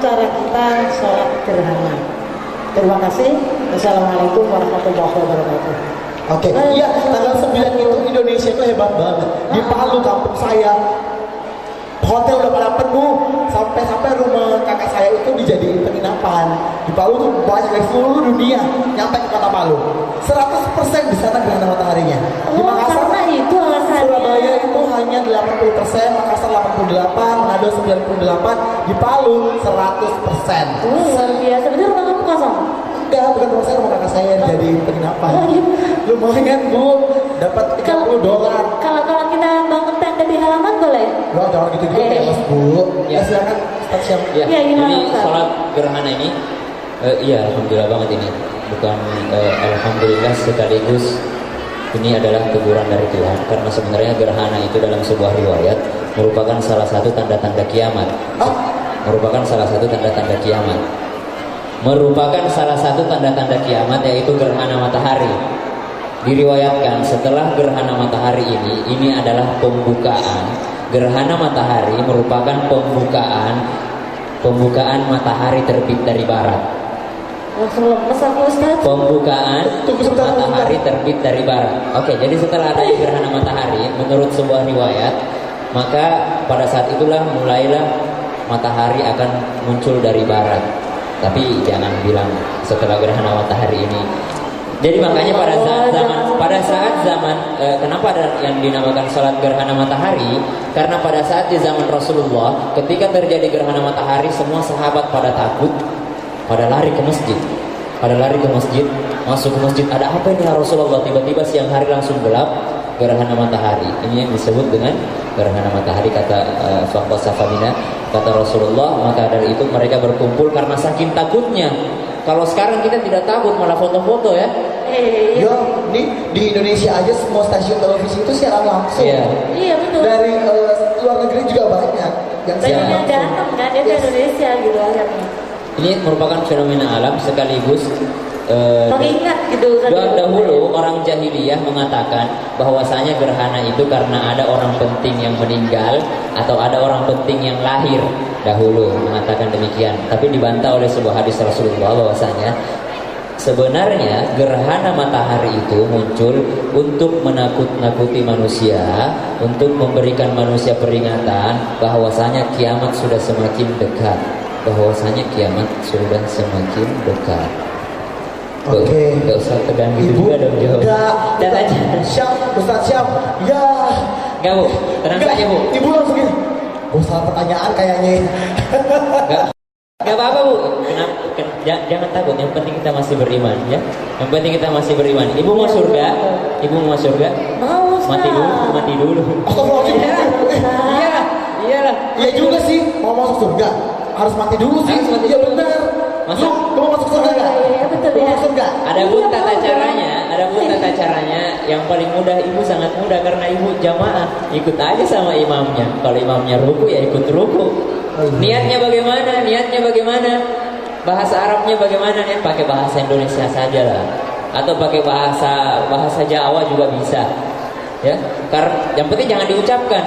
cara kita sholat gerhana. Terima kasih. Assalamualaikum warahmatullahi wabarakatuh. Oke, iya, tanggal 9 itu Indonesia itu hebat banget. Di Palu, kampung saya, hotel udah pada penuh, sampai rumah kakak saya itu dijadiin penginapan. Di Palu tuh banyak dari seluruh dunia nyampe ke kota Palu. 100% di sana gerhana mataharinya. Di Makassar, karena itu alasannya. Surabaya itu hanya 80%, Makassar 88, Manado 98, di Palu 100%. Luar biasa. Betul rumah kamu kosong? Enggak, bukan rumah saya, rumah kakak saya yang jadi penginapan. Oh, gitu. Lumayan Bu, dapat $30. Kalau kita bangun tenda di halaman boleh? Wah, jangan gitu juga ya Mas Bu. Ya silakan Ustaz Syam. Ya, Iya, gimana, ini Ustaz? sholat gerhana ini, iya alhamdulillah banget ini. Bukan alhamdulillah sekaligus ini adalah teguran dari Tuhan, karena sebenarnya gerhana itu dalam sebuah riwayat merupakan salah satu tanda-tanda kiamat. Merupakan salah satu tanda-tanda kiamat. Merupakan salah satu tanda-tanda kiamat, yaitu gerhana matahari. Diriwayatkan setelah gerhana matahari ini adalah pembukaan. Gerhana matahari merupakan pembukaan matahari terbit dari barat. Langsung lemes aku Ustaz. Pembukaan matahari terbit dari barat. Oke, jadi setelah ada gerhana matahari, menurut sebuah riwayat, maka pada saat itulah mulailah matahari akan muncul dari barat. Tapi jangan bilang setelah gerhana matahari ini. Jadi makanya pada saat zaman kenapa ada yang dinamakan sholat gerhana matahari? Karena pada saat di zaman Rasulullah, ketika terjadi gerhana matahari, semua sahabat pada takut, pada lari ke masjid. Masuk ke masjid, ada apa ini ya Rasulullah? Tiba-tiba siang hari langsung gelap, gerhana matahari. Ini yang disebut dengan gerhana matahari, kata Faqasafamina, kata Rasulullah. Maka dari itu mereka berkumpul karena saking takutnya. Kalau sekarang kita tidak takut, malah foto-foto ya. Ya, nih di Indonesia aja semua stasiun televisi itu siaran langsung. Iya betul. Dari luar negeri juga banyak yang siaran Banyak yang langsung. datang kan, dia ke Indonesia gitu akhirnya. Ini merupakan fenomena alam sekaligus Mengingat gitu kan. dahulu orang jahiliyah mengatakan bahwasanya gerhana itu karena ada orang penting yang meninggal atau ada orang penting yang lahir. Dahulu mengatakan demikian, tapi dibantah oleh sebuah hadis Rasulullah bahwasanya sebenarnya gerhana matahari itu muncul untuk menakut-nakuti manusia, untuk memberikan manusia peringatan bahwasanya kiamat sudah semakin dekat. Oke. Gak usah tegang gitu Ibu, juga dong jawab. Dan aja. Syam, Ustaz Syam. Ya. Enggak Bu, tenang saja Bu. Ibu langsung gini. Oh, salah pertanyaan kayaknya. Gak apa-apa Bu. Jangan takut. Yang penting kita masih beriman ya. Yang penting kita masih beriman. Ibu mau surga? Mau Ustaz. Mati dulu. Astagfirullahaladzim. Iyalah. Iya juga sih. Mau masuk surga harus mati dulu sih. Harus mati Iya dulu. benar. Masa? Lu mau masuk surga nggak? Iya betul Mau ya. masuk surga? Ada pun tata caranya, yang paling mudah, ibu sangat mudah karena ibu jamaah, ikut aja sama imamnya. Kalau imamnya ruku ya ikut ruku. Niatnya bagaimana? Bahasa Arabnya bagaimana nih? Pakai bahasa Indonesia saja lah, atau pakai bahasa Jawa juga bisa. Ya, karena yang penting jangan diucapkan.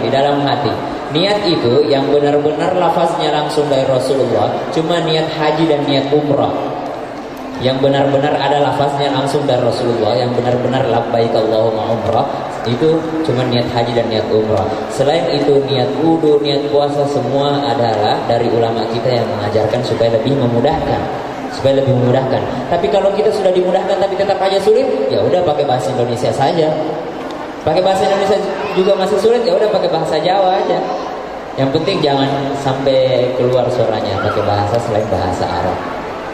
Di dalam hati. Niat itu yang benar-benar lafaznya langsung dari Rasulullah, cuma niat haji dan niat umrah. Yang benar-benar ada lafaznya langsung dari Rasulullah, yang benar-benar labbaik Allahumma umrah, itu cuma niat haji dan niat umrah. Selain itu niat wudu, niat puasa, semua adalah dari ulama kita yang mengajarkan supaya lebih memudahkan. Tapi kalau kita sudah dimudahkan tapi tetap aja sulit, ya udah pakai bahasa Indonesia saja. Pakai bahasa Indonesia juga masih sulit, ya udah pakai bahasa Jawa aja. Yang penting jangan sampai keluar suaranya pakai bahasa selain bahasa Arab.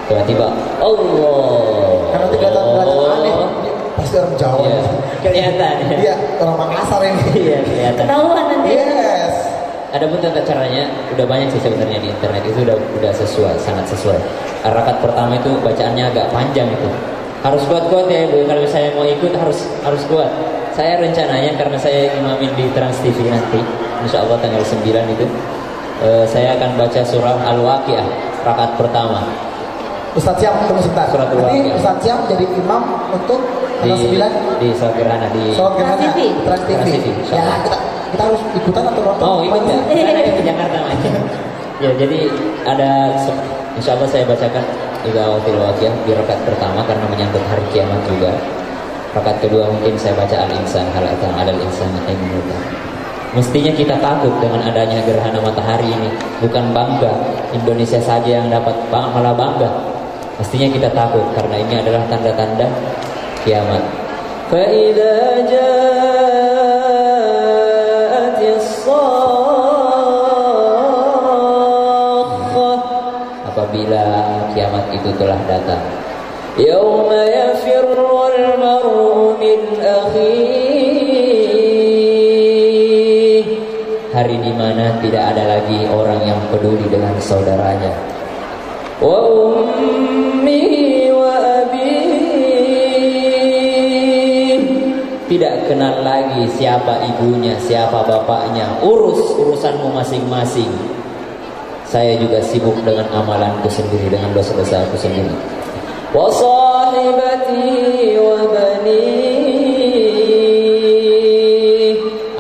Tiba-tiba Allah. Karena kelihatan aneh. Pasti orang Jawa. Iya, kelihatan. Iya, orang Makassar ini. Iya, kelihatan. Ketahuan nanti. Yes. Ada pun tata caranya udah banyak sih sebenarnya di internet, itu udah sesuai, sangat sesuai. Rakaat pertama itu bacaannya agak panjang itu. Harus kuat-kuat ya Bu, kalau saya mau ikut harus kuat. Saya rencananya karena saya imamin di Trans TV nanti, insya Allah tanggal 9 itu, saya akan baca surah Al-Waqiah rakaat pertama. Ustaz Syam, tunggu sebentar. Surat Nanti Al-Waqiah. Ustaz Syam jadi imam untuk tanggal 9 di sholat gerhana di sholat gerhana Trans TV. Trans TV. Trans TV, Ya, kita harus ikutan atau nonton? ikut nggak? Karena di Jakarta aja. Ya, jadi ada insya Allah saya bacakan juga fil waqiah di rakaat pertama karena menyangkut hari kiamat juga. Rakaat kedua mungkin saya baca al-insan hal atau alal insan yang mudah. Mestinya kita takut dengan adanya gerhana matahari ini, bukan bangga Indonesia saja yang dapat malah bangga. Mestinya kita takut karena ini adalah tanda-tanda kiamat. Fa idza ja'atis apabila kiamat itu telah datang. Yauma yafirrul mar'u min akhihi, hari di mana tidak ada lagi orang yang peduli dengan saudaranya. Wa ummihi wa abihi, tidak kenal lagi siapa ibunya, siapa bapaknya. Urusanmu masing-masing. Saya juga sibuk dengan amalanku sendiri, dengan dosa-dosa aku sendiri. Wa sahibati wa bani,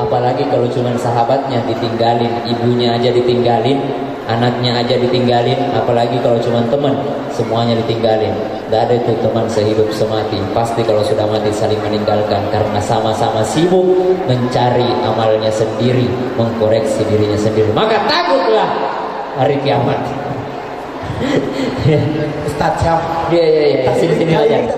apalagi kalau cuma sahabatnya ditinggalin, ibunya aja ditinggalin, anaknya aja ditinggalin, apalagi kalau cuma teman, semuanya ditinggalin. Tidak ada itu teman sehidup semati. Pasti kalau sudah mati saling meninggalkan karena sama-sama sibuk mencari amalnya sendiri, mengkoreksi dirinya sendiri. Maka takutlah hari kiamat. Ustadz siapa? Iya, sini aja.